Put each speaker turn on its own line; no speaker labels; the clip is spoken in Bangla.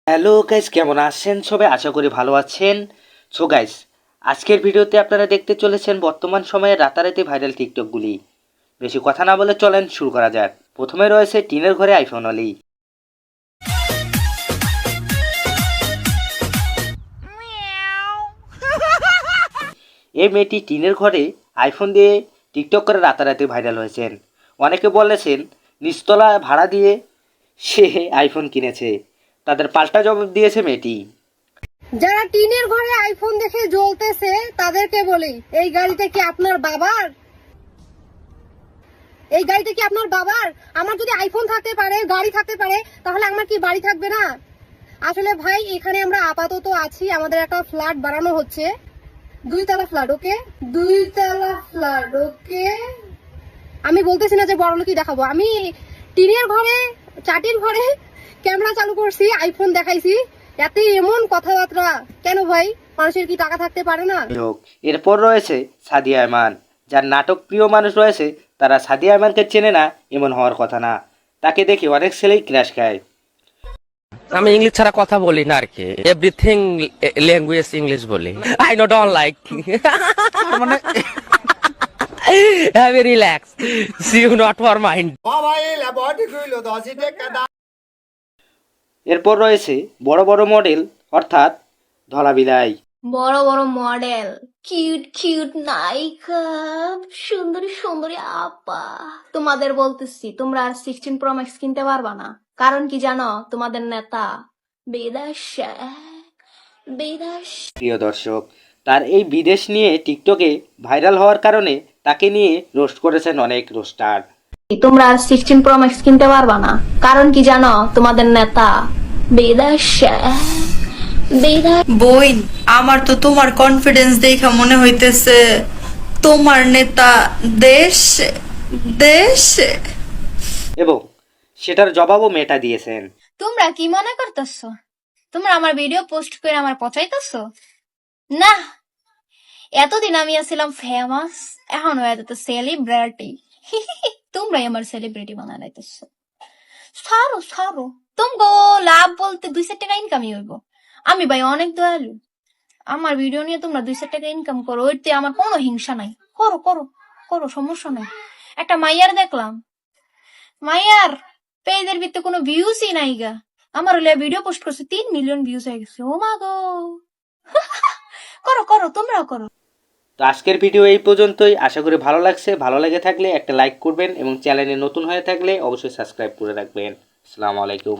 হ্যালো গাইস, কেমন আছেন সবাই? আশা করি ভালো আছেন। সো গাইস, আজকের ভিডিওতে আপনারা দেখতে চলেছেন বর্তমান সময়ে রাতারাতি ভাইরাল টিকটকগুলি। বেশি কথা না বলে চলেন শুরু করা যাক। প্রথমে রয়েছে টিনের ঘরে আইফোন অলি। এই মেয়েটি টিনের ঘরে আইফোন দিয়ে টিকটক করে রাতারাতি ভাইরাল হয়েছেন। অনেকে বলেছেন নিচতলা ভাড়া দিয়ে সে আইফোন কিনেছে। তাদের পাল্টা জবাব দিয়েছে মেয়েটি।
যারা টিনের ঘরে আইফোন দেখে জ্বলতেছে তাদেরকে বলি, এই গাড়িটা কি আপনার বাবার? এই গাড়িটা কি আপনার বাবার? আমার যদি আইফোন থাকতে পারে, গাড়ি থাকতে পারে, তাহলে আমার কি বাড়ি থাকবে না? আসলে ভাই, এখানে আমরা আপাতত আছি, আমাদের একটা ফ্ল্যাট বানানো হচ্ছে, 2 তলা ফ্ল্যাট। ওকে, 2 তলা ফ্ল্যাট। ওকে, আমি বলতেছি না যে বড়লোকই দেখাবো। আমি টিনের ঘরে, চাটির ঘরে ক্যামেরা চালু করছি, আইফোন দেখাইছি, এতে এমন কথাবার্তা কেন ভাই? মানুষের কি টাকা থাকতে পারে না?
এরপর রয়েছে সাদিয়া আয়মান। যার নাটক প্রিয় মানুষ রয়েছে তারা সাদিয়া আয়মানকে চেনে না এমন হওয়ার কথা না। তাকে দেখে অনেক ছেলেই ক্রাশ খায়।
আমি ইংলিশ ছাড়া কথা বলি না আর কি, এভরিথিং ল্যাঙ্গুয়েজ ইংলিশ বলি। আই নো ডোন্ট লাইক মানে heavy relax, see you not for mind.
এরপর রয়েছে বড় বড় মডেল অর্থাৎ ধলা বিলাই।
বড় বড় মডেল, কিউট কিউট নায়িকা, সুন্দরী সুন্দরী আপা, তোমাদের বলতেছি তোমরা আর 16 প্রো ম্যাক্স কিনতে পারবা না। কারণ কি জানো? তোমাদের নেতা বিদেশে।
প্রিয় দর্শক, তার এই বিদেশ নিয়ে টিকটকে ভাইরাল হওয়ার কারণে তাকে নিয়ে রোস্ট করেছেন অনেক রোস্টার।
তোমরা আর 16 প্রো ম্যাক্স কিনতে পারবা না। কারণ কি জানো? তোমাদের নেতা বিদেশে।
বইন, আমার তো তোমার কনফিডেন্স দেখে মনে হইতেছে তোমার নেতা দেশ দেশে।
এবং সেটার জবাবও মেটা দিয়েছেন।
তোমরা কি মনে করতেছো? তোমরা আমার ভিডিও পোস্ট করে আমার পচাইতেছো? না, এতদিন আমি ছিলাম ফেমাস, এখন হয়ে যেত সেলিব্রিটি। তোমরাই আমার সেলিব্রিটি বানাইতেছো। ছাড়ো ছাড়ো, তোমাকে লাভ বলতে 2-4 টাকা ইনকামই হইব। আমি ভাই অনেক দয়ালু, আমার ভিডিও নিয়ে তোমরা 2-4 টাকা ইনকাম করো, ওইতে আমার কোনো হিংসা নাই। করো করো করো, সমস্যা নাই। একটা মাইয়ার দেখলাম, মাইয়ার পেজের ভিতরে কোনো ভিউসই নাই গা। আমার হলে ভিডিও পোস্ট করছে 3 মিলিয়ন ভিউস হয়ে গেছে। ও মা গো। করো করো, তোমরাও করো।
তো আজকের ভিডিও এই পর্যন্তই। আশা করি ভালো লাগছে। ভালো লেগে থাকলে একটা লাইক করবেন এবং চ্যানেলে নতুন হয়ে থাকলে অবশ্যই সাবস্ক্রাইব করে রাখবেন। আসসালামু আলাইকুম।